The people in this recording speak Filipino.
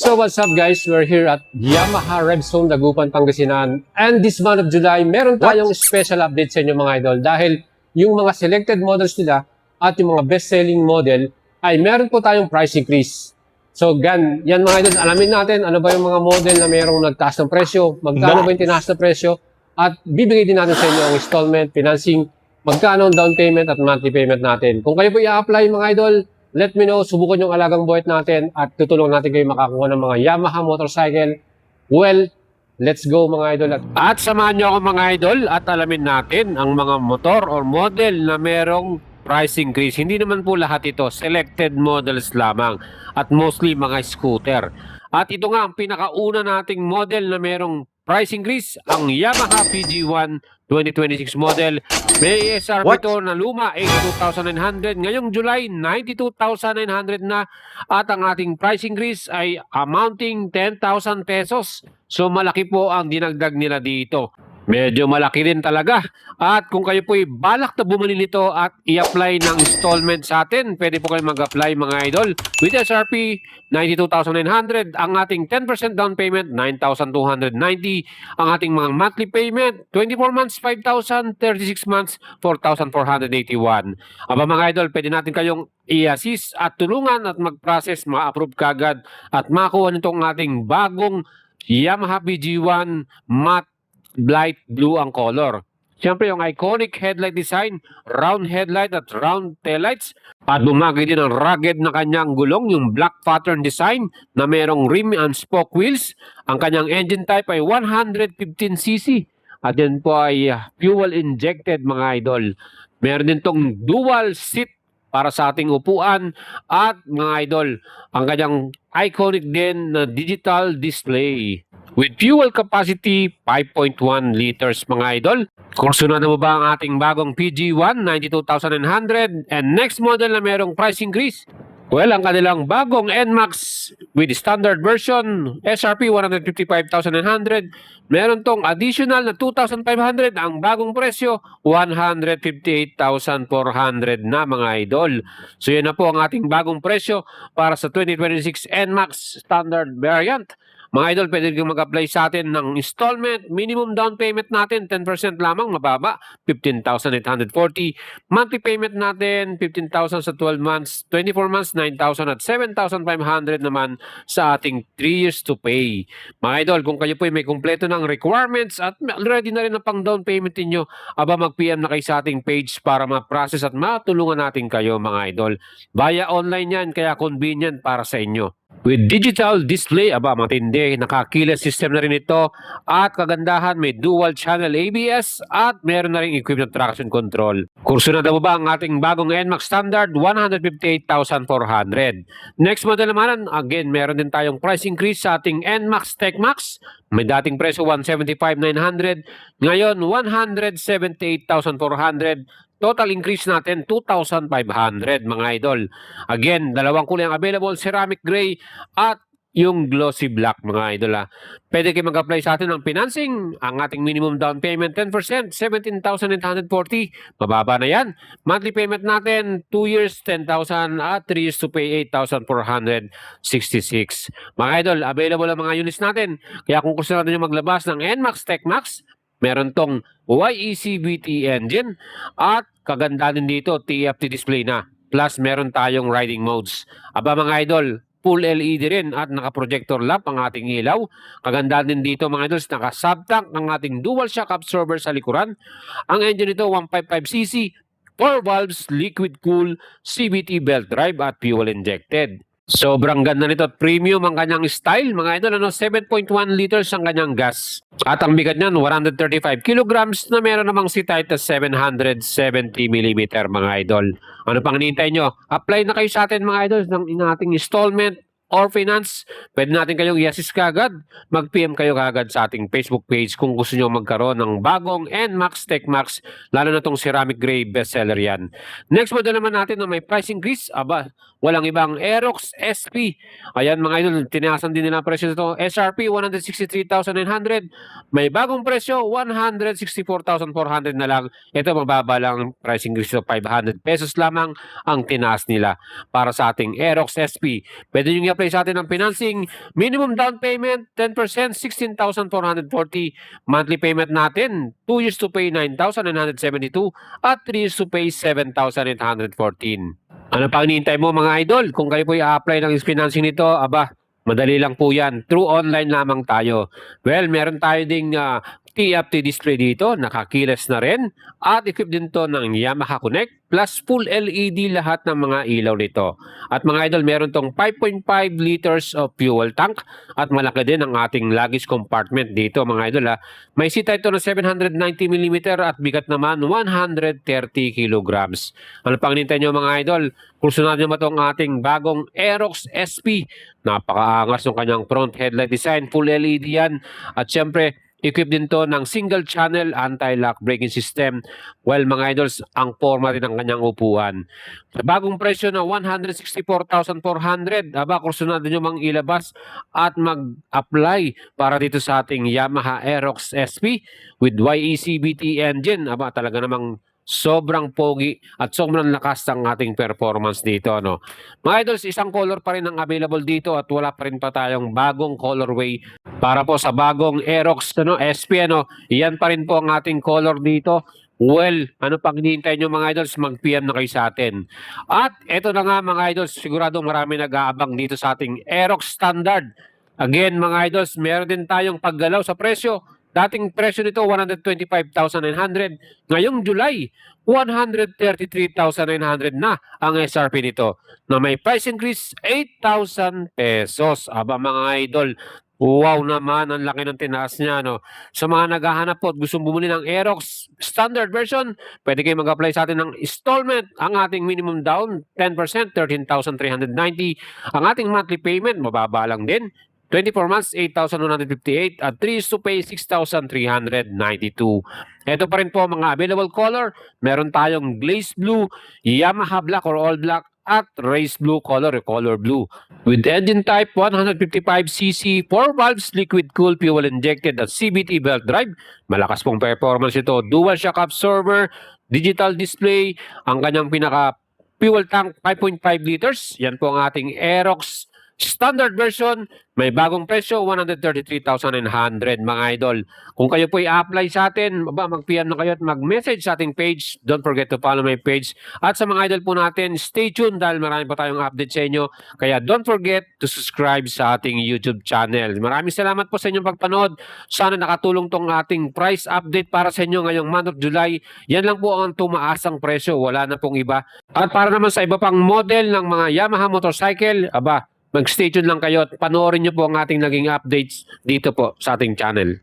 So what's up guys, we're here at Yamaha Revzone, Dagupan, Pangasinan. And this month of July, meron tayong special update sa inyo mga idol. Dahil yung mga selected models nila at yung mga best-selling model ay meron po tayong price increase. So yan mga idol, alamin natin ano ba yung mga model na merong nagtaas ng presyo, magkano ba yung tinaas na presyo, at bibigay din natin sa inyo ang installment, financing, magkano ang down payment at monthly payment natin. Kung kayo po i-apply mga idol, let me know, subukan yung alagang buhat natin at tutulungan natin kayo makakuha ng mga Yamaha motorcycle. Well, let's go mga idol. At samahan nyo ako mga idol at alamin natin ang mga motor or model na merong price increase. Hindi naman po lahat ito, selected models lamang at mostly mga scooter. At ito nga ang pinakauna nating model na merong price increase, ang Yamaha PG1 2026 model. May SRP ito na luma, 82,900. Ngayong July, 92,900 na. At ang ating price increase ay amounting 10,000 pesos. So malaki po ang dinagdag nila dito. Medyo malaki din talaga. At kung kayo po'y balak na bumili nito at i-apply ng installment sa atin, pwede po kayo mag-apply mga idol. With SRP, 92,900. Ang ating 10% down payment, 9,290. Ang ating mga monthly payment, 24 months, 5,000. 36 months, 4,481. Aba mga idol, pwede natin kayong i-assist at tulungan at mag-process, ma-approve kagad at makuha nitong ating bagong Yamaha PG1 matte light blue ang color. Siyempre yung iconic headlight design, round headlight at round taillights. At bumagay din ang rugged na kanyang gulong, yung black pattern design na merong rim and spoke wheels. Ang kanyang engine type ay 115cc. At yan po ay fuel injected mga idol. Meron din tong dual seat para sa ating upuan. At mga idol, ang kanyang iconic din na digital display. With fuel capacity, 5.1 liters mga idol. Kung sunod mo ba ang ating bagong PG1, 92,900. And next model na merong price increase. Well, ang kanilang bagong NMAX with standard version, SRP 155,900. Meron tong additional na 2,500. Ang bagong presyo, 158,400 na mga idol. So yan na po ang ating bagong presyo para sa 2026 NMAX standard variant. Mga idol, pwede kang mag-apply sa atin ng installment. Minimum down payment natin, 10% lamang, mababa, 15,840. Monthly payment natin, 15,000 sa 12 months, 24 months, 9,000 at 7,500 naman sa ating 3 years to pay. Mga idol, kung kayo po may kumpleto ng requirements at ready na rin ang pang down payment niyo, aba mag-PM na kayo sa ating page para ma-process at matulungan natin kayo mga idol. Via online yan, kaya convenient para sa inyo. With digital display, aba matindi, nakakilas system na rin ito at kagandahan may dual channel ABS at meron na rin equipment traction control. Kung sunod mo ba ang ating bagong NMAX standard, 158,400. Next model naman, again, meron din tayong price increase sa ating NMAX TechMax. May dating presyo 175,900, ngayon 178,400. Total increase natin, 2,500 mga idol. Again, dalawang kulay ang available, ceramic gray at yung glossy black mga idol. Pwede kayo mag-apply sa atin ng financing. Ang ating minimum down payment, 10%, 17,840. Mababa na yan. Monthly payment natin, 2 years, 10,000 at 3 years to pay, 8,466. Mga idol, available ang mga units natin. Kaya kung gusto natin yung maglabas ng NMAX TechMax, meron tong YECVT engine at kaganda din dito, TFT display na. Plus meron tayong riding modes. Aba mga idol, full LED rin at naka-projector lamp ang ating ilaw. Kaganda din dito mga idol, naka-subtank ng ating dual shock absorber sa likuran. Ang engine nito 155cc, 4 valves, liquid cool, CVT belt drive at fuel injected. Sobrang ganda nito at premium ang kanyang style. Mga idol, 7.1 liters ang kanyang gas. At ang bigat niyan, 135 kilograms na meron namang seat height na 770 mm mga idol. Ano pang hinihintay nyo? Apply na kayo sa atin mga idol ng ating installment or finance. Pwede natin kayong i-assist kagad. Mag-PM kayo kagad sa ating Facebook page kung gusto nyo magkaroon ng bagong NMAX TechMax, lalo na itong ceramic gray bestseller yan. Next model naman natin na may price increase. Aba, walang ibang Aerox SP. Ayan mga idol, tinasan din nila ang presyo nito. SRP 163,900. May bagong presyo 164,400 na lang. Ito mababa lang price increase to 500 pesos lamang ang tinaas nila para sa ating Aerox SP. Pwede nyo mag-apply sa atin ng financing, minimum down payment 10%, 16,440. Monthly payment natin, 2 years to pay 9,972 at 3 years to pay 7,814. Ano pa hinihintay mo mga idol? Kung kayo po i-apply ng financing nito, aba, madali lang po yan. Through online lamang tayo. Well, meron tayo ding TFT display dito, nakakiles na rin. At equipped din to ng Yamaha Connect plus full LED lahat ng mga ilaw nito. At mga idol, meron tong 5.5 liters of fuel tank at malaki din ang ating luggage compartment dito mga idol. May sita ito ng 790mm at bigat naman 130 kilograms. Ano pang nintay nyo mga idol? Kursunan nyo ba itong ating bagong Aerox SP? Napakaangas ng kanyang front headlight design, full LED yan. At syempre, equipped din to ng single channel anti-lock braking system. Well mga idols, ang forma rin ng kanyang upuan. Sa bagong presyo na 164,400, aba kursunado nyo mang ilabas at mag-apply para dito sa ating Yamaha Aerox SP with YECBT engine. Aba talaga namang sobrang pogi at sobrang lakas ang ating performance dito. Ano? Mga idols, isang color pa rin ang available dito at wala pa rin pa tayong bagong colorway para po sa bagong Aerox SP. Iyan pa rin po ang ating color dito. Well, ano pang hinihintay nyo mga idols, mag-PM na kayo sa atin. At eto na nga mga idols, siguradong marami nag-aabang dito sa ating Aerox Standard. Again mga idols, meron din tayong paggalaw sa presyo. Dating presyo nito 125,900. Ngayong July, 133,900 na ang SRP nito na may price increase 8,000 pesos. Aba mga idol, wow naman, ang laki ng tinaas niya. Sa mga naghahanap po at gustong bumili ng Aerox Standard version, pwede kayo mag-apply sa atin ng installment. Ang ating minimum down, 10%, 13,390. Ang ating monthly payment, mababa lang din. 24 months, 8,158 at 3 years to pay, 6,392. Ito pa rin po mga available color. Meron tayong glaze blue, Yamaha black or all black at race blue color blue. With engine type 155cc, 4 valves, liquid cool, fuel injected at CVT belt drive. Malakas pong performance ito. Dual shock absorber, digital display, ang kanyang pinaka fuel tank 5.5 liters. Yan po ang ating Aerox Standard version, may bagong presyo, 133,900 mga idol. Kung kayo po i-apply sa atin, mag-PM na kayo at mag-message sa ating page. Don't forget to follow my page. At sa mga idol po natin, stay tuned dahil marami pa tayong update sa inyo. Kaya don't forget to subscribe sa ating YouTube channel. Maraming salamat po sa inyong pagpanood. Sana nakatulong tong ating price update para sa inyo ngayong month of July. Yan lang po ang tumaasang presyo, wala na pong iba. At para naman sa iba pang model ng mga Yamaha motorcycle, mag-stay tuned lang kayo at panoorin nyo po ang ating naging updates dito po sa ating channel.